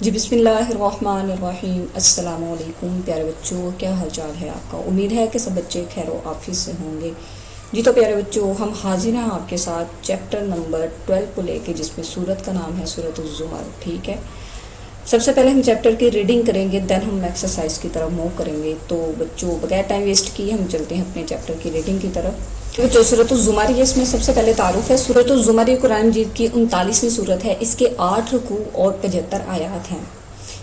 جی بسم اللہ الرحمن الرحیم۔ السلام علیکم پیارے بچوں، کیا حال چال ہے آپ کا؟ امید ہے کہ سب بچے خیر و عافیت سے ہوں گے۔ جی تو پیارے بچوں، ہم حاضر ہیں آپ کے ساتھ چیپٹر نمبر 12 کو لے کے، جس میں سورت کا نام ہے سورۃ الزمر۔ ٹھیک ہے، سب سے پہلے ہم چیپٹر کی ریڈنگ کریں گے، دین ہم ایکسرسائز کی طرف موو کریں گے۔ تو بچوں بغیر ٹائم ویسٹ کیے ہم چلتے ہیں اپنے چیپٹر کی ریڈنگ کی طرف۔ جو سورۃ الزمر ہے، اس میں سب سے پہلے تعارف ہے۔ سورۃ الزمر قرآن مجید کی 39ویں سورت ہے۔ اس کے 8 رکوع اور 75 آیات ہیں۔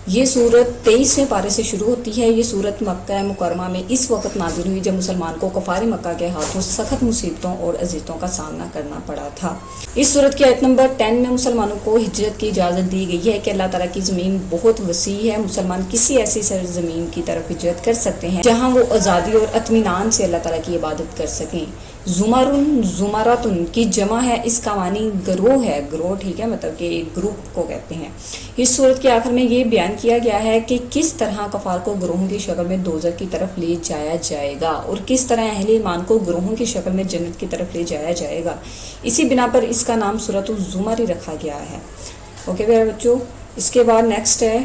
یہ سورت 23ویں پارے سے شروع ہوتی ہے۔ یہ سورت مکہ مکرمہ میں اس وقت نازل ہوئی جب مسلمان کو کفار مکہ کے ہاتھوں سخت مصیبتوں اور اذیتوں کا سامنا کرنا پڑا تھا۔ اس سورت کی آیت نمبر 10 میں مسلمانوں کو ہجرت کی اجازت دی گئی ہے کہ اللہ تعالیٰ کی زمین بہت وسیع ہے، مسلمان کسی ایسی سرزمین کی طرف ہجرت کر سکتے ہیں جہاں وہ آزادی اور اطمینان سے اللہ تعالیٰ کی عبادت کر سکیں۔ زمرن زمراتن کی جمع ہے، اس کا معنی گروہ ہے، گروہ ٹھیک ہے، مطلب کہ ایک گروپ کو کہتے ہیں۔ اس صورت کے آخر میں یہ بیان کیا گیا ہے کہ کس طرح کفار کو گروہوں کی شکل میں دوزخ کی طرف لے جایا جائے گا اور کس طرح اہل ایمان کو گروہوں کی شکل میں جنت کی طرف لے جایا جائے گا۔ اسی بنا پر اس کا نام سورۃ الزمر ہی رکھا گیا ہے۔ اوکے پیارے بچوں، اس کے بعد نیکسٹ ہے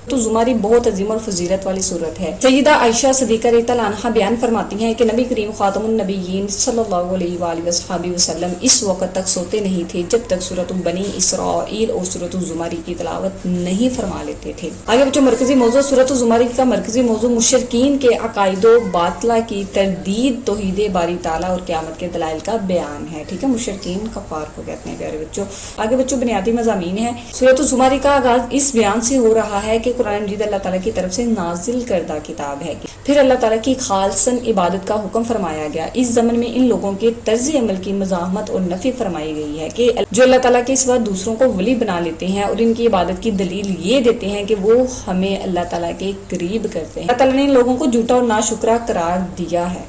تو زماری بہت عظیم اور فضیلت والی صورت ہے۔ سیدہ عائشہ صدیقہ رضی اللہ عنہا بیان فرماتی ہیں کہ نبی کریم خاتم النبیین صلی اللہ علیہ وآلہ وصحبہ وسلم اس وقت تک سوتے نہیں تھے جب تک سورۃ بنی اسرائیل اور سورۃ الزمر کی تلاوت نہیں فرما لیتے تھے۔ آگے بچوں، مرکزی موضوع سورۃ الزمر کا مرکزی موضوع مشرکین کے عقائد و باطلہ کی تردید، توحید باری تعالیٰ اور قیامت کے دلائل کا بیان ہے۔ ٹھیک ہے، مشرکین کفار کو کہتے ہیں پیارے بچوں۔ آگے بچوں بنیادی مضامین ہیں۔ سورۃ الزمر کا آغاز اس بیان سے ہو رہا ہے کہ قرآن مجید اللہ تعالیٰ کی طرف سے نازل کردہ کتاب ہے، پھر اللہ تعالیٰ کی خالصاً عبادت کا حکم فرمایا گیا۔ اس ضمن میں ان لوگوں کے طرز عمل کی مزاحمت اور نفی فرمائی گئی ہے کہ جو اللہ تعالیٰ کے سوا دوسروں کو ولی بنا لیتے ہیں اور ان کی عبادت کی دلیل یہ دیتے ہیں کہ وہ ہمیں اللہ تعالیٰ کے قریب کرتے ہیں۔ اللہ تعالیٰ نے ان لوگوں کو جھوٹا اور ناشکرا قرار دیا ہے،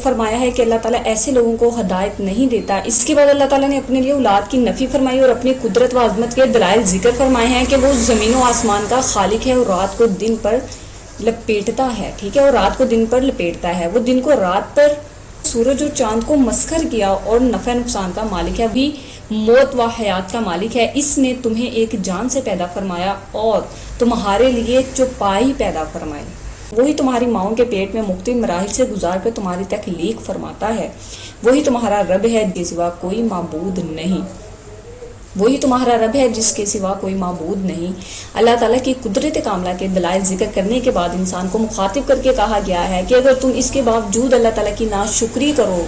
فرمایا ہے کہ اللہ تعالیٰ ایسے لوگوں کو ہدایت نہیں دیتا۔ اس کے بعد اللہ تعالیٰ نے اپنے لیے اولاد کی نفی فرمائی اور اپنی قدرت و عظمت کے دلائل ذکر فرمائے ہیں کہ وہ زمین و آسمان کا خالق ہے اور رات کو دن پر لپیٹتا ہے۔ ٹھیک ہے، اور رات کو دن پر لپیٹتا ہے۔ وہ دن کو رات پر، سورج اور چاند کو مسخر کیا اور نفع نقصان کا مالک ہے، بھی موت و حیات کا مالک ہے۔ اس نے تمہیں ایک جان سے پیدا فرمایا اور تمہارے لیے چوپائی پیدا فرمائی۔ وہی تمہاری ماؤں کے پیٹ میں مختلف مراحل سے گزار کر تمہاری تخلیق فرماتا ہے۔ وہی تمہارا رب ہے جس کے سوا کوئی معبود نہیں۔ وہی تمہارا رب ہے جس کے سوا کوئی معبود نہیں۔ اللہ تعالیٰ کی قدرت کاملہ کے دلائل ذکر کرنے کے بعد انسان کو مخاطب کر کے کہا گیا ہے کہ اگر تم اس کے باوجود اللہ تعالیٰ کی ناشکری کرو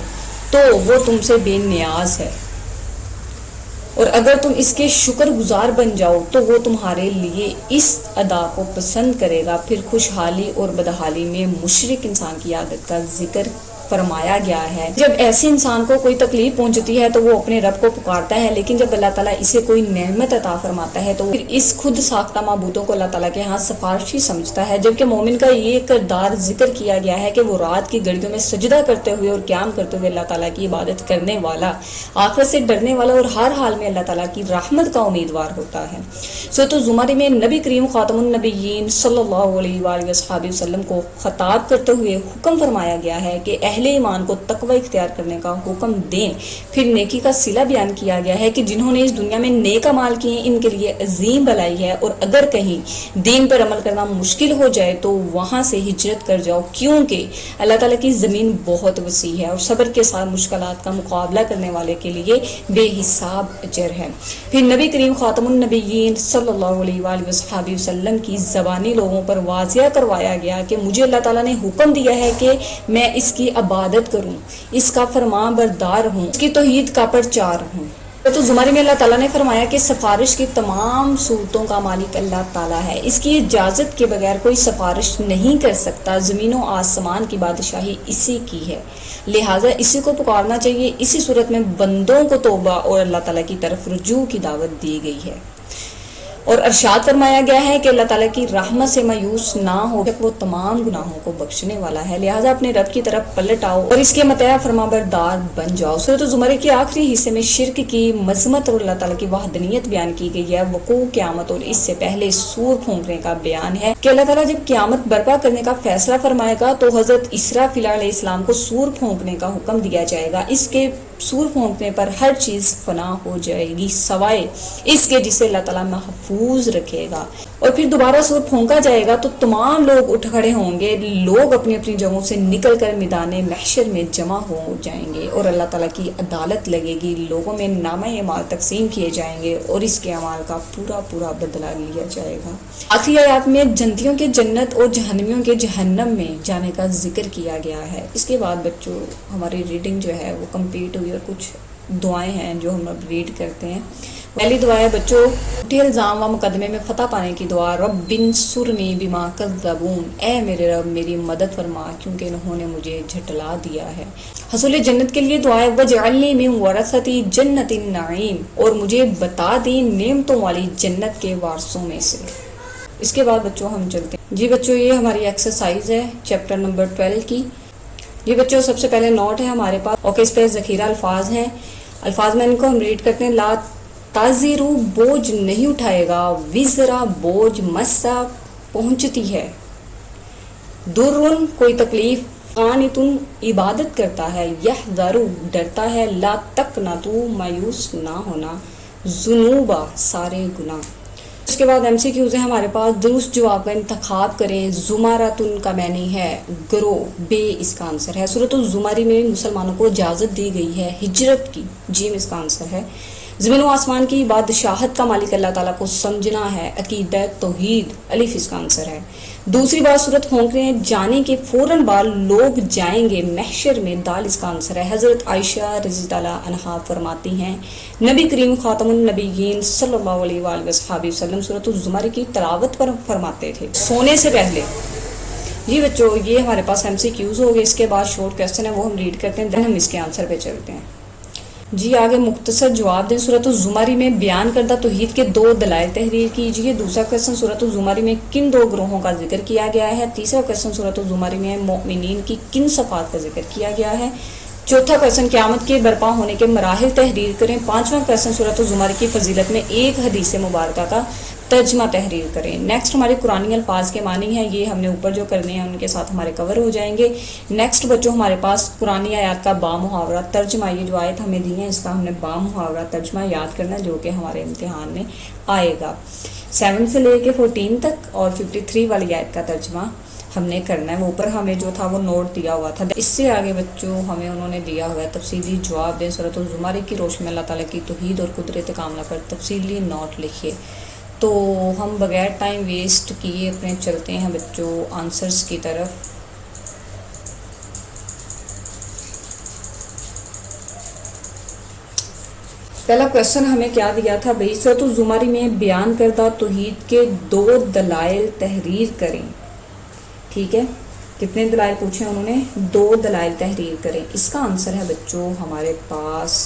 تو وہ تم سے بے نیاز ہے، اور اگر تم اس کے شکر گزار بن جاؤ تو وہ تمہارے لیے اس ادا کو پسند کرے گا۔ پھر خوشحالی اور بدحالی میں مشرک انسان کی عادت کا ذکر فرمایا گیا ہے۔ جب ایسے انسان کو کوئی تکلیف پہنچتی ہے تو وہ اپنے رب کو پکارتا ہے، لیکن جب اللہ تعالیٰ اسے کوئی نعمت عطا فرماتا ہے تو پھر اس خود ساختہ معبودوں کو اللہ تعالیٰ کے ہاں سفارشی سمجھتا ہے۔ جبکہ مومن کا یہ کردار ذکر کیا گیا ہے کہ وہ رات کی گھڑیوں میں سجدہ کرتے ہوئے اور قیام کرتے ہوئے اللہ تعالیٰ کی عبادت کرنے والا، آخرت سے ڈرنے والا اور ہر حال میں اللہ تعالیٰ کی رحمت کا امیدوار ہوتا ہے۔ سورۃ الزمر میں نبی کریم خاتم النبیین صلی اللہ علیہ وآلہ وصحبہ وسلم کو خطاب کرتے ہوئے حکم فرمایا گیا ہے کہ اہل ایمان کو تقوی اختیار کرنے کا حکم دیں۔ پھر نیکی کا صلہ بیان کیا گیا ہے کہ جنہوں نے اس دنیا میں نیک اعمال کیے ان کے لیے عظیم بھلائی ہے، اور اگر کہیں دین پر عمل کرنا مشکل ہو جائے تو وہاں سے ہجرت کر جاؤ، کیونکہ اللہ تعالیٰ کی زمین بہت وسیع ہے اور صبر کے ساتھ مشکلات کا مقابلہ کرنے والے کے لیے بے حساب اجر ہے۔ پھر نبی کریم خاتم النبیین صلی اللہ علیہ وآلہ وصحبہ وسلم کی زبانی لوگوں پر واضح کروایا گیا کہ مجھے اللہ تعالیٰ نے حکم دیا ہے کہ میں اس کی عبادت کروں، اس کا فرمان بردار ہوں، اس کی توحید کا پرچار ہوں۔ تو زمر میں اللہ تعالیٰ نے فرمایا کہ سفارش کی تمام صورتوں کا مالک اللہ تعالیٰ ہے، اس کی اجازت کے بغیر کوئی سفارش نہیں کر سکتا، زمین و آسمان کی بادشاہی اسی کی ہے، لہٰذا اسی کو پکارنا چاہیے۔ اسی صورت میں بندوں کو توبہ اور اللہ تعالیٰ کی طرف رجوع کی دعوت دی گئی ہے، اور ارشاد فرمایا گیا ہے کہ اللہ تعالیٰ کی رحمت سے مایوس نہ ہو، وہ تمام گناہوں کو بخشنے والا ہے، لہٰذا اپنے رب کی طرف پلٹ آؤ اور اس کے مطیع فرما بردار بن جاؤ۔ سورۃ الزمر کے آخری حصے میں شرک کی مذمت اور اللہ تعالیٰ کی وحدانیت بیان کی گئی ہے۔ وقوع قیامت اور اس سے پہلے سور پھونکنے کا بیان ہے کہ اللہ تعالیٰ جب قیامت برپا کرنے کا فیصلہ فرمائے گا تو حضرت اسرافیل علیہ السلام کو سور پھونکنے کا حکم دیا جائے گا۔ اس کے سور پھونکنے پر ہر چیز فنا ہو جائے گی سوائے اس کے جسے اللہ تعالیٰ محفوظ رکھے گا. اور پھر دوبارہ سور پھونکا جائے گا تو تمام لوگ اٹھ کھڑے ہوں گے، لوگ اپنی اپنی جگہوں سے نکل کر میدان محشر میں جمع ہو جائیں گے اور اللہ تعالیٰ کی عدالت لگے گی، لوگوں میں نامہ اعمال تقسیم کیے جائیں گے اور اس کے اعمال کا پورا پورا بدلہ لیا جائے گا. آخری آیات میں جنتیوں کے جنت اور جہنمیوں کے جہنم میں جانے کا ذکر کیا گیا ہے. اس کے بعد بچوں ہماری ریڈنگ جو ہے وہ کمپلیٹ ہوئی اور کچھ دعائیں ہیں جو ہم اب ریڈ کرتے ہیں. پہلی دعا ہے بچوں جھوٹے الزام و مقدمے میں فتح پانے کی دعا. رب انصرنی بما کذبون، اے میرے رب میری مدد فرما کیونکہ انہوں نے مجھے جھٹلا دیا ہے. حصول جنت کے لیے دعا ہے وجعلنی من ورثۃ جنت النعیم، اور مجھے بتا دی نعمتوں والی جنت کے وارثوں میں سے. اس کے بعد بچوں ہم چلتے ہیں. جی بچوں یہ ہماری ایکسرسائز ہے چیپٹر نمبر 12 کی. جی بچوں سب سے پہلے نوٹ ہے ہمارے پاس، اوکے اس پہ ذخیرہ الفاظ ہیں. الفاظ میں ان کو ہم ریڈ کرتے ہیں. لا تازیرو بوجھ نہیں اٹھائے گا، وزرا بوجھ، مسا پہنچتی ہے، درن کوئی تکلیف، قانتن عبادت کرتا ہے، یحذرو ڈرتا ہے، لا تقنطو مایوس نہ ہونا، ذنوبا سارے گناہ. اس کے بعد MCQs ہے ہمارے پاس. درست جواب کا انتخاب کریں. زمارتن کا معنی ہے گروہ، بے اس کا آنسر ہے. سورۃ الزمر میں مسلمانوں کو اجازت دی گئی ہے ہجرت کی، جیم اس کا آنسر ہے. زمین و آسمان کی بادشاہت کا مالک اللہ تعالیٰ کو سمجھنا ہے، عقیدہ توحید، الف اس کا آنسر ہے. دوسری بار سورت پھونکنے جانے کے فوراً بعد لوگ جائیں گے محشر میں، دال اس کا آنسر ہے. حضرت عائشہ رضی اللہ عنہا فرماتی ہیں نبی کریم خاتم النبیین صلی اللہ علیہ وآلہ وسلم سورۃ الزمر کی تلاوت پر فرماتے تھے سونے سے پہلے. جی بچوں یہ ہمارے پاس MCQs ہو گئے. اس کے بعد شورٹ کویسچن ہے وہ ہم ریڈ کرتے ہیں، دین ہم اس کے آنسر پہ چلتے ہیں. جی آگے مختصر جواب دیں. سورۃ الزمر میں بیان کردہ توحید کے 2 دلائل تحریر کیجیے. دوسرا کویسچن سورۃ الزمر میں کن 2 گروہوں کا ذکر کیا گیا ہے. تیسرا کویسچن سورۃ الزمر میں مومنین کی کن صفات کا ذکر کیا گیا ہے. چوتھا کویسچن قیامت کے برپا ہونے کے مراحل تحریر کریں. پانچواں کویسچن سورۃ الزمر کی فضیلت میں ایک حدیث مبارکہ کا ترجمہ تحریر کریں. نیکسٹ ہمارے قرآنی الفاظ کے معنی ہیں، یہ ہم نے اوپر جو کرنے ہیں ان کے ساتھ ہمارے کور ہو جائیں گے. نیکسٹ بچوں ہمارے پاس قرآنی آیات کا با محاورہ ترجمہ، یہ جو آیت ہمیں دی ہیں اس کا ہم نے با محاورہ ترجمہ یاد کرنا جو کہ ہمارے امتحان میں آئے گا. 7 سے لے کے 14 تک اور 53 والی آیت کا ترجمہ ہم نے کرنا ہے. وہ اوپر ہمیں جو تھا وہ نوٹ دیا ہوا تھا. اس سے آگے بچوں ہمیں انہوں نے دیا ہوا ہے تفصیلی جواب دیں. سورۃ الزمر کی روشنی میں اللہ تعالیٰ کی توحید اور قدرت کاملہ پر تفصیلی نوٹ لکھیے. تو ہم بغیر ٹائم ویسٹ کیے اپنے چلتے ہیں بچوں آنسرز کی طرف. پہلا کویسچن ہمیں کیا دیا تھا بھائی، سورۃ الزمر میں بیان کردہ توحید کے 2 دلائل تحریر کریں. ٹھیک ہے، کتنے دلائل پوچھے انہوں نے؟ 2 دلائل تحریر کریں. اس کا آنسر ہے بچوں ہمارے پاس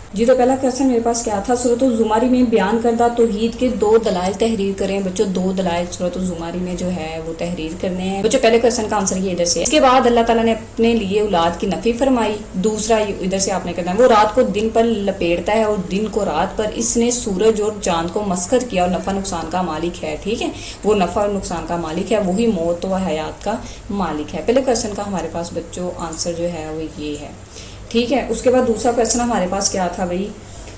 جی. تو پہلا کویسچن میرے پاس کیا تھا؟ سورۃ الزمر میں بیان کردہ توحید کے 2 دلائل تحریر کریں. بچوں 2 دلائل سورۃ الزمر میں جو ہے وہ تحریر کرنے ہیں. بچوں پہلے کویسچن کا آنسر یہ ادھر سے ہے. اس کے بعد اللہ تعالیٰ نے اپنے لیے اولاد کی نفی فرمائی. دوسرا ادھر سے آپ نے کرنا ہے وہ رات کو دن پر لپیٹتا ہے اور دن کو رات پر. اس نے سورج اور چاند کو مسخر کیا اور نفع نقصان کا مالک ہے. ٹھیک ہے، وہ نفع اور نقصان کا مالک ہے، وہی موت و حیات کا مالک ہے. پہلے کویسچن کا ہمارے پاس بچوں آنسر جو ہے وہ یہ ہے. ٹھیک ہے، اس کے بعد دوسرا کویسچن ہمارے پاس کیا تھا بھائی،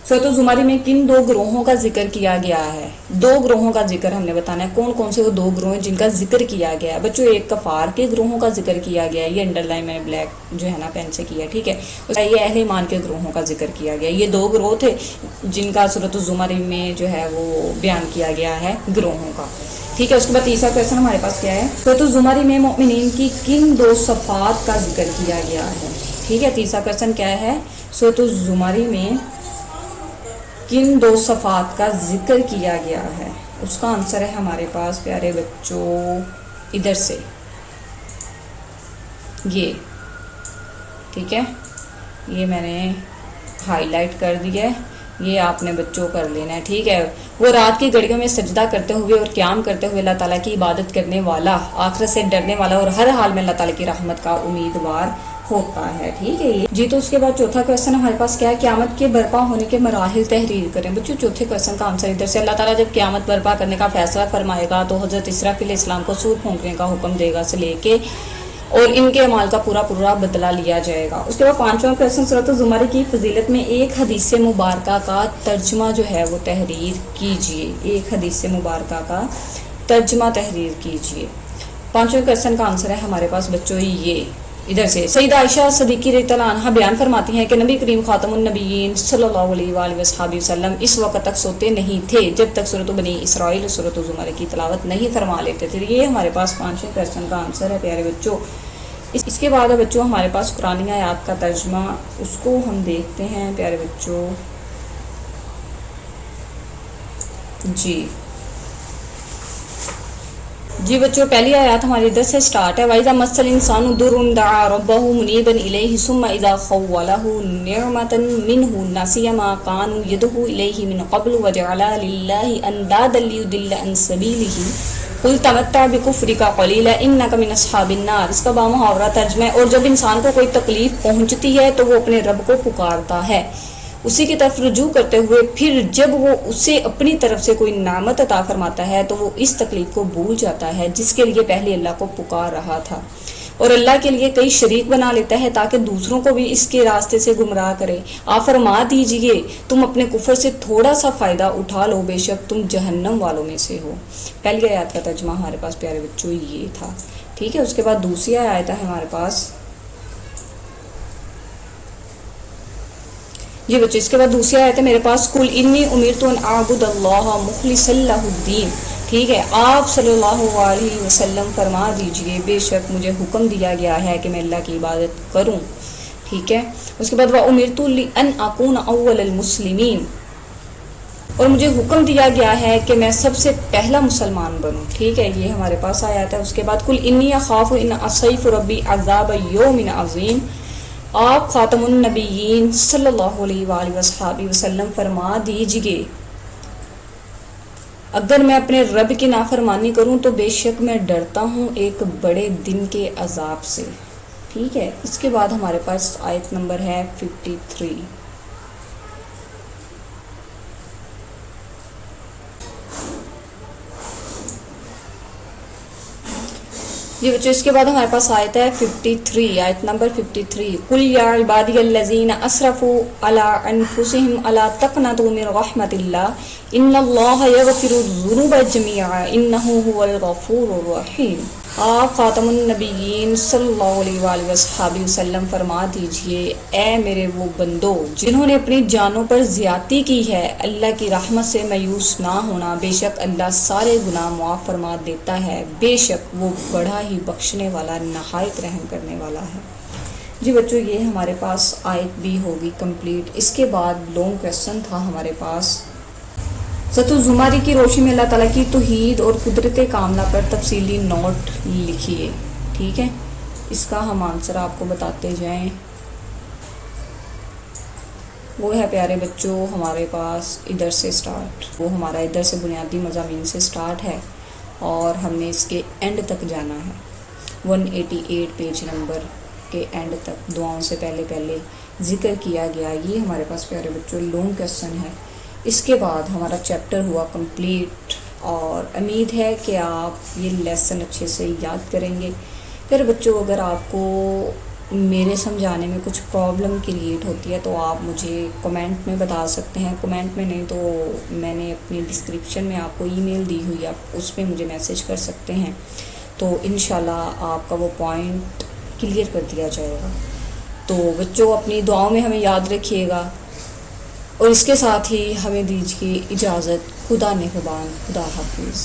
سورۃ الزمر میں کن 2 گروہوں کا ذکر کیا گیا ہے. 2 گروہوں کا ذکر ہم نے بتانا ہے. کون کون سے وہ 2 گروہ ہیں جن کا ذکر کیا گیا ہے. بچوں ایک کفار کے گروہوں کا ذکر کیا گیا ہے، یہ انڈر لائن میں نے بلیک جو ہے نا پین سے کیا. ٹھیک ہے، یہ اہل ایمان کے گروہوں کا ذکر کیا گیا. یہ 2 گروہ تھے جن کا سورۃ الزمر میں جو ہے وہ بیان کیا گیا ہے گروہوں کا. ٹھیک ہے، اس کے بعد تیسرا کویسچن ہمارے پاس کیا ہے، سورۃ الزمر میں مومنین کی کن 2 صفات کا ذکر کیا گیا ہے. ٹھیک ہے، تیسرا کویسچن کیا ہے، سورۃ الزمر میں کن 2 صفات کا ذکر کیا گیا ہے. اس کا آنسر ہے ہمارے پاس پیارے بچوں ادھر سے یہ. ٹھیک ہے، یہ میں نے ہائی لائٹ کر دیا ہے، یہ آپ نے بچوں کر لینا ہے. ٹھیک ہے، وہ رات کی گھڑیوں میں سجدہ کرتے ہوئے اور قیام کرتے ہوئے اللہ تعالیٰ کی عبادت کرنے والا، آخرت سے ڈرنے والا اور ہر حال میں اللہ تعالیٰ کی رحمت کا امیدوار ہوتا ہے. ٹھیک ہے جی. تو اس کے بعد چوتھا کویسچن ہمارے پاس کیا ہے، قیامت کے برپا ہونے کے مراحل تحریر کریں. بچوں چوتھے کویسچن کا آنسر ادھر سے، اللہ تعالیٰ جب قیامت برپا کرنے کا فیصلہ فرمائے گا تو حضرت اسرافیل علیہ السلام کو سور پھونکنے کا حکم دے گا سے لے کے اور ان کے اعمال کا پورا پورا بدلہ لیا جائے گا۔ اس کے بعد پانچواں کویشچن سورۃ الزمر کی فضیلت میں ایک حدیث مبارکہ کا ترجمہ جو ہے وہ تحریر کیجیے، ایک حدیث مبارکہ کا ترجمہ تحریر کیجیے۔ پانچویں کویشچن کا آنسر ہے ہمارے پاس بچوں یہ ادھر سے سیدہ عائشہ صدیقہ رضی اللہ عنہا بیان فرماتی ہیں کہ نبی کریم خاتم النبیین صلی اللہ علیہ وآلہ وصحبہ وسلم اس وقت تک سوتے نہیں تھے جب تک سورۃ بنی اسرائیل اور سورۃ الزمر کی تلاوت نہیں فرما لیتے تھے۔ یہ ہمارے پاس پانچویں کویشچن کا آنسر ہے پیارے بچوں۔ اس کے بعد بچوں ہمارے پاس قرآنی آیات کا ترجمہ، اس کو ہم دیکھتے ہیں پیارے بچوں۔ جی بچوں، پہلی آیات ہماری ادھر سے سٹارٹ ہے۔ وَإِذَا مَسَّ الْإِنسَانُ ضُرٌّ دَعَا رَبَّهُ مُنِيبًا إِلَيْهِ ثُمَّ إِذَا خَوَّلَهُ نِعْمَةً مِّنْهُ نَسِيَ مَا كَانُوا يَدْعُونَ إِلَيْهِ مِن قَبْلُ وَجَعَلَ لِلَّهِ أَندَادًا لِيُضِلَّ عَن سَبِيلِهِ قُلْ تَمَتَّعْ بِكُفْرِكَ قَلِيلًا إِنَّكَ مِنْ أَصْحَابِ النَّارِ۔ اس کا بامحاورہ ترجمہ ہے، اور جب انسان کو کوئی تکلیف پہنچتی ہے تو وہ اپنے رب کو پکارتا ہے، اسی کی طرف رجوع کرتے ہوئے، پھر جب وہ اسے اپنی طرف سے کوئی نعمت عطا فرماتا ہے تو وہ اس تکلیف کو بھول جاتا ہے جس کے لیے پہلے اللہ کو پکار رہا تھا، اور اللہ کے لیے کئی شریک بنا لیتا ہے تاکہ دوسروں کو بھی اس کے راستے سے گمراہ کرے۔ آپ فرما دیجئے تم اپنے کفر سے تھوڑا سا فائدہ اٹھا لو، بے شک تم جہنم والوں میں سے ہو۔ پہلی آیات کا ترجمہ ہمارے پاس پیارے بچوں یہ تھا، ٹھیک ہے۔ اس کے بعد دوسری آیت ہے ہمارے پاس، جی بچے، اس کے بعد دوسری آیت ہے میرے پاس، قُلْ إِنِّي أُمِرْتُ أَنْ أَعْبُدَ اللَّهَ مُخْلِصًا لَهُ الدِّينَ، ٹھیک ہے۔ آپ صلی اللہ علیہ وسلم فرما دیجئے بے شک مجھے حکم دیا گیا ہے کہ میں اللہ کی عبادت کروں، ٹھیک ہے۔ اس کے بعد وَأُمِرْتُ لِأَنْ أَكُونَ أَوَّلَ الْمُسْلِمِينَ، اور مجھے حکم دیا گیا ہے کہ میں سب سے پہلا مسلمان بنوں، ٹھیک ہے۔ یہ ہمارے پاس آیات ہے۔ اس کے بعد قُلْ إِنِّي أَخَافُ إِنْ عَصَيْتُ رَبِّي عَذَابَ يَوْمٍ عَظِيمٍ، آپ خاتم النبیین صلی اللہ علیہ وآلہ وصحبہ وسلم فرما دیجئے اگر میں اپنے رب کی نافرمانی کروں تو بے شک میں ڈرتا ہوں ایک بڑے دن کے عذاب سے، ٹھیک ہے۔ اس کے بعد ہمارے پاس آیت نمبر ہے 53۔ جی بچوں، اس کے بعد ہمارے پاس آیت ہے 53، آیت نمبر 53۔ قُلْ يَا عِبَادِيَ الَّذِينَ أَسْرَفُوا عَلَىٰ أَنفُسِهِمْ لَا تَقْنَطُوا مِن رَحْمَةِ اللَّهِ إِنَّ اللَّهَ يَغْفِرُ الذُّنُوبَ جَمِيعًا إِنَّهُ هُوَ الْغَفُورُ الرَّحِيمُ۔ آپ خاتم النبیین صلی اللہ علیہ وآلہ وصحبہ وسلم فرما دیجئے اے میرے وہ بندو جنہوں نے اپنی جانوں پر زیادتی کی ہے، اللہ کی رحمت سے مایوس نہ ہونا، بے شک اللہ سارے گناہ معاف فرما دیتا ہے، بے شک وہ بڑا ہی بخشنے والا نہایت رحم کرنے والا ہے۔ جی بچوں، یہ ہمارے پاس آیت بھی ہوگی کمپلیٹ۔ اس کے بعد لانگ کویشچن تھا ہمارے پاس، سورۃ الزمر کی روشنی میں اللہ تعالیٰ کی توحید اور قدرت کاملہ پر تفصیلی نوٹ لکھیے، ٹھیک ہے۔ اس کا ہم آنسر آپ کو بتاتے جائیں۔ وہ ہے پیارے بچوں ہمارے پاس ادھر سے سٹارٹ، وہ ہمارا ادھر سے بنیادی مضامین سے سٹارٹ ہے اور ہم نے اس کے اینڈ تک جانا ہے، 188 پیج نمبر کے اینڈ تک دعاؤں سے پہلے ذکر کیا گیا۔ یہ ہمارے پاس پیارے بچوں لانگ کویشچن ہے۔ اس کے بعد ہمارا چیپٹر ہوا کمپلیٹ اور امید ہے کہ آپ یہ لیسن اچھے سے یاد کریں گے۔ پھر بچوں اگر آپ کو میرے سمجھانے میں کچھ پرابلم کریٹ ہوتی ہے تو آپ مجھے کمنٹ میں بتا سکتے ہیں، کمنٹ میں نہیں تو میں نے اپنی ڈسکرپشن میں آپ کو ای میل دی ہوئی ہے، آپ اس پہ مجھے میسج کر سکتے ہیں، تو انشاءاللہ آپ کا وہ پوائنٹ کلیئر کر دیا جائے گا۔ تو بچوں اپنی دعاؤں میں ہمیں یاد رکھیے گا، اور اس کے ساتھ ہی ہمیں دیجیے اجازت۔ خدا نگہبان، خدا حافظ۔